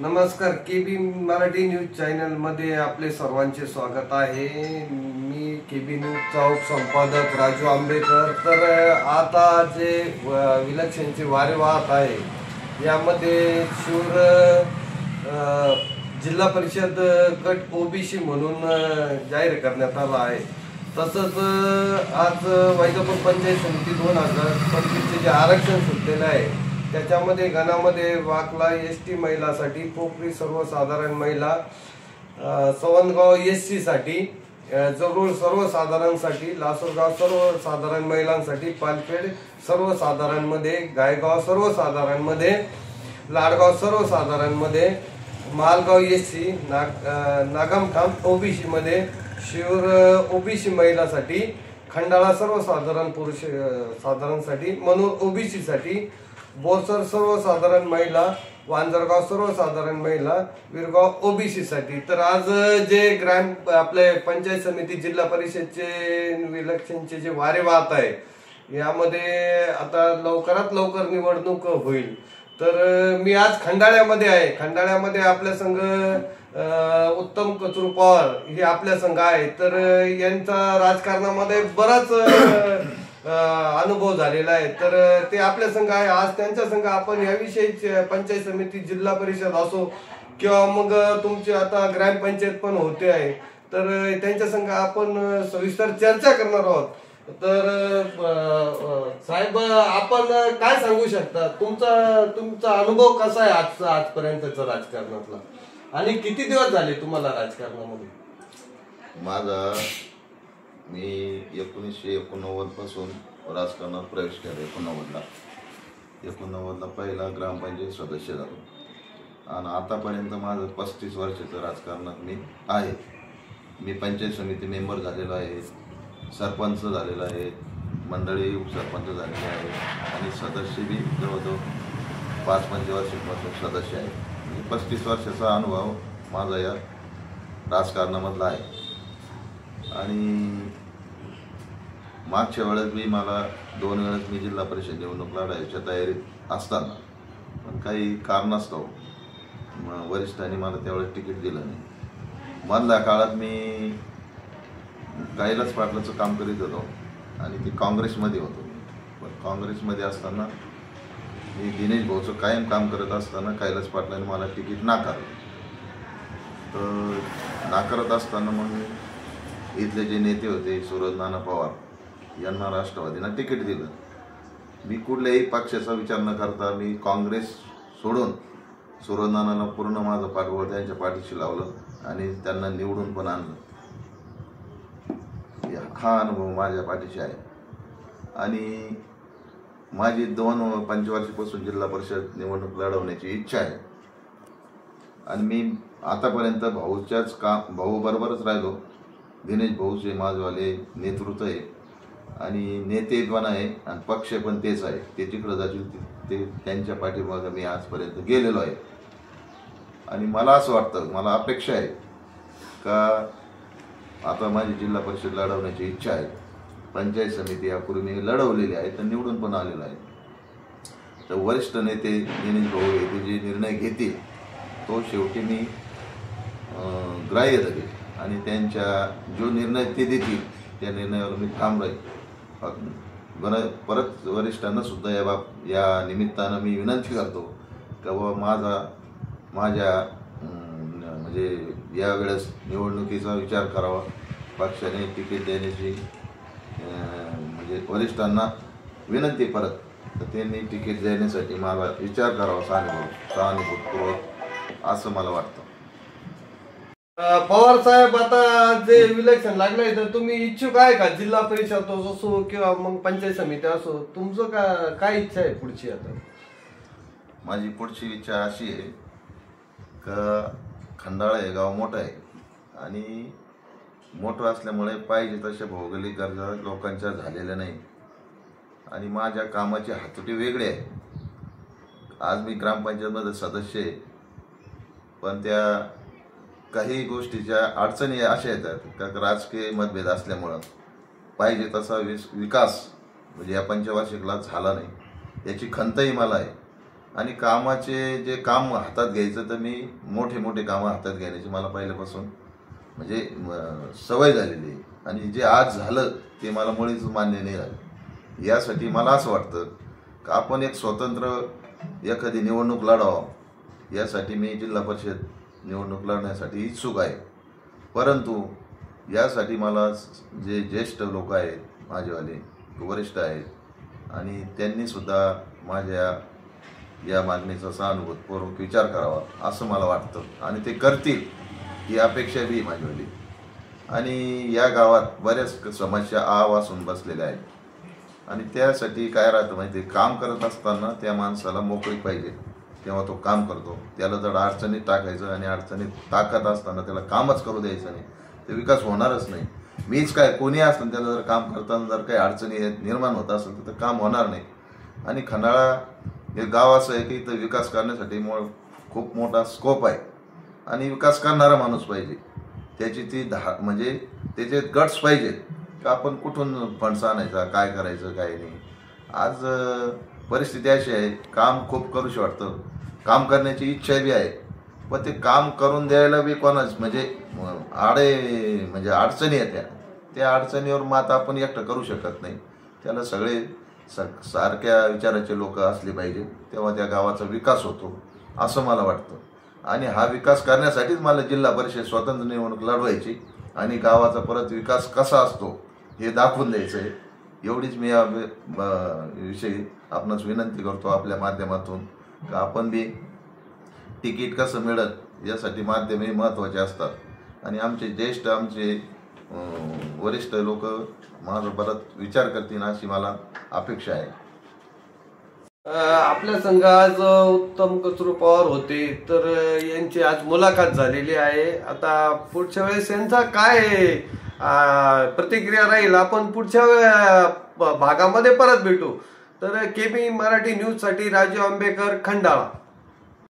नमस्कार, KB Marathi news channel मध्ये आपले सर्वांचे स्वागत आहे। मी केबी न्यूजचा उपसंपादक राजू आंबेकर। तर आता जे इलेक्शनचे वारे वाहत आहे यामध्ये शिवर जिल्हा परिषद गट ओबीसी म्हणून जाहीर करण्यात आला आहे। तसंच आज वैजापूर पंचायत समिती 2025 जे आरक्षण सुटलेलं आहे त्याच्यामध्ये गणामध्ये वाकला एसटी महिलासाठी, पोखरी सर्वसाधारण महिला, सवंदगाव एससी साठी, जरूर सर्वसाधारणसाठी, लासूरगाव सर्वसाधारण महिलांसाठी, पालखेड सर्वसाधारण मध्ये, गायगाव सर्वसाधारण मध्ये, लाडगाव सर्वसाधारण मध्ये, मालगाव एससी, नागमठाम ओबीसी मध्ये, शिवर ओबीसी महिलासाठी, खंडाळा सर्वसाधारण पुरुष साधारणसाठी, मनोर ओबीसी साठी, बोरसर सर्वसाधारण महिला, वांजरगाव सर्वसाधारण महिला, विरगाव ओबीसी साठी। तर आज जे आपले पंचायत समिती जिल्हा परिषदचे इलेक्शनचे जे वारे वाहत आहे यामध्ये आता लवकरात लवकर निवडणूक होईल। तर मी आज खंडाळ्यामध्ये आहे। खंडाळ्यामध्ये आपल्या संघ उत्तम कचरू पवार हे आपल्या संघ आहे। तर यांचा राजकारणामध्ये बराच अनुभव झालेला आहे। तर ते आपल्या संघ आहे। आज त्यांच्या संघ आपण याविषयी पंचायत समिती जिल्हा परिषद असो किंवा मग तुमची आता ग्रामपंचायत पण होते आहे, तर त्यांच्या संघ आपण सविस्तर चर्चा करणार आहोत। तर साहेब, आपण काय सांगू शकता, तुमचा अनुभव कसा आहे आजपर्यंतचा राजकारणातला, आणि किती दिवस झाले तुम्हाला राजकारणामध्ये? मी 1989 पासून राजकारणात प्रवेश केला। 89ला पहिला ग्रामपंचायत सदस्य झालो आणि आतापर्यंत माझं 35 वर्षाचं राजकारणात मी आहे। मी पंचायत समिती मेंबर झालेलो आहे, सरपंच झालेला आहे, मंडळी उपसरपंच झालेले आहे आणि सदस्य बी जवळजवळ 5-5 वर्षांपासून सदस्य आहे। म्हणजे 35 वर्षाचा अनुभव माझा या राजकारणामधला आहे। आणि मागच्या वेळेस मी मला 2 वेळेस मी जिल्हा परिषद निवडणूक लढायच्या तयारीत असताना पण काही कारणास्तव वरिष्ठांनी मला त्यावेळेस तिकीट दिलं नाही। मधल्या काळात मी कैलास पाटलाचं काम करीत होतो आणि ते काँग्रेसमध्ये होतो। पण काँग्रेसमध्ये असताना मी दिनेश भाऊचं कायम काम करत असताना कैलास पाटलांनी मला तिकीट नाकारलं। तर नाकारत असताना मग इथले जे नेते होते सूरज नाना पवार यांना राष्ट्रवादीनं तिकीट दिलं। मी कुठल्याही पक्षाचा विचार न करता मी काँग्रेस सोडून सूरज नानांना पूर्ण माझं पाठबळ त्यांच्या पाठीशी लावलं आणि त्यांना निवडून पण आणलं। हा अनुभव माझ्या पाठीशी आहे आणि माझी 2 पंचवार्षिकपासून जिल्हा परिषद निवडणूक लढवण्याची इच्छा आहे। आणि मी आतापर्यंत भाऊ बरोबरच राहिलो। दिनेश भाऊचे माझवाले नेतृत्व आहे आणि नेते पण आहे आणि पक्ष पण तेच आहे। ते जिकडे जातील ते त्यांच्या पाठीमागे मी आजपर्यंत गेलेलो आहे। आणि मला असं वाटतं, मला अपेक्षा आहे का आता माझी जिल्हा परिषद लढवण्याची इच्छा आहे। पंचायत समिती यापूर्वी मी लढवलेली आहे, तर निवडून पण आलेलो आहे। तर वरिष्ठ नेते दिनेश भाऊ हे जे निर्णय घेतील तो शेवटी मी ग्राह्य धरेल आणि त्यांच्या जो निर्णय ते देतील त्या निर्णयावर मी ठाम राहील। परत वरिष्ठांना सुद्धा या निमित्तानं मी विनंती करतो की माझ्या म्हणजे यावेळेस निवडणुकीचा विचार करावा। पक्षाने तिकीट देण्याची म्हणजे वरिष्ठांना विनंती परत तर त्यांनी तिकीट देण्यासाठी मला विचार करावा सहानुभूतपूर्वक, असं मला वाटतं। पवार साहेब, आता जे इलेक्शन लागलंय तर तुम्ही इच्छुक आहे का? जिल्हा परिषद असो किंवा मग पंचायत समिती असो, तुमचं काय इच्छा आहे पुढची? आता माझी पुढची इच्छा अशी आहे का खंडाळा हे गाव मोठं आहे आणि मोठं असल्यामुळे पाहिजे तशा भौगोलिक गरजा लोकांच्या झालेल्या नाही आणि माझ्या कामाची हातोटी वेगळी आहे। आज मी ग्रामपंचायतमध्ये सदस्य आहे, पण त्या काही गोष्टीच्या अडचणी अशा येतात का राजकीय मतभेद असल्यामुळं पाहिजे तसा विकास म्हणजे या पंचवार्षिकला झाला नाही, याची खंतही मला आहे। आणि कामाचे जे काम हातात घ्यायचं तर मी मोठे मोठे कामं हातात घेण्याची मला पहिल्यापासून म्हणजे सवय झालेली आहे. आणि जे आज झालं ते मला मुळीच मान्य नाही झालं. यासाठी मला असं वाटतं की आपण एक स्वतंत्र एखादी निवडणूक लढावं, यासाठी मी जिल्हा परिषद निवडणूक लढण्यासाठी इच्छुक आहे. परंतु यासाठी मला जे ज्येष्ठ लोक आहेत माझेवाले वरिष्ठ आहेत आणि त्यांनीसुद्धा माझ्या या मागणीचा सहानुभूतीपूर्वक विचार करावा असं मला वाटतं आणि ते करतील ही अपेक्षा बी माझीवाली. आणि या गावात बऱ्याच समस्या वासून बसलेल्या आहेत आणि त्यासाठी काय राहतं माहिती आहे, काम करत असताना त्या माणसाला मोकळी पाहिजे तेव्हा तो काम करतो. त्याला जर अडचणीत टाकायचं आणि अडचणीत टाकत असताना त्याला कामच करू द्यायचं नाही तर विकास होणारच नाही. मीच काय कोणी असतं त्याला जर काम करताना जर काही अडचणी निर्माण होत असेल तर काम होणार नाही. आणि खंडाळा हे गाव असं आहे की इथं विकास करण्यासाठी खूप मोठा स्कोप आहे आणि विकास करणारा माणूस पाहिजे. त्याची ती म्हणजे त्याचे गट्स पाहिजेत की आपण कुठून फंड्स आणायचा, काय करायचं काय नाही. आज परिस्थिती अशी आहे, काम खूप करूशी वाटतं, काम करण्याची इच्छा बी आहे, पण ते काम करून द्यायला बी कोणाच म्हणजे अडचणी येत्या. त्या अडचणीवर मात आपण एकटं करू शकत नाही. त्याला सगळे सारख्या विचाराचे लोक असले पाहिजे तेव्हा त्या गावाचा विकास होतो असं मला वाटतं. आणि हा विकास करण्यासाठीच मला जिल्हा परिषद स्वतंत्र निवडणूक लढवायची आणि गावाचा परत विकास कसा असतो हे दाखवून द्यायचं आहे. एवढीच मी या विषयी आपणास विनंती करतो आपल्या माध्यमातून का आपण बी तिकीट कसं मिळत यासाठी माध्यमे महत्त्वाचे असतात आणि आमचे ज्येष्ठ आमचे वरिष्ठ लोक माझा परत विचार करतील अशी मला अपेक्षा आहे. आपल्या संघ आज उत्तम कचरू पवार होते तर यांची आज मुलाखत झालेली आहे. आता पुढच्या वेळेस यांचा काय प्रतिक्रिया राहील आपण पुढच्या भागामध्ये परत भेटू. तर KB मराठी न्यूज साठी राजू आंबेकर, खंडाळा.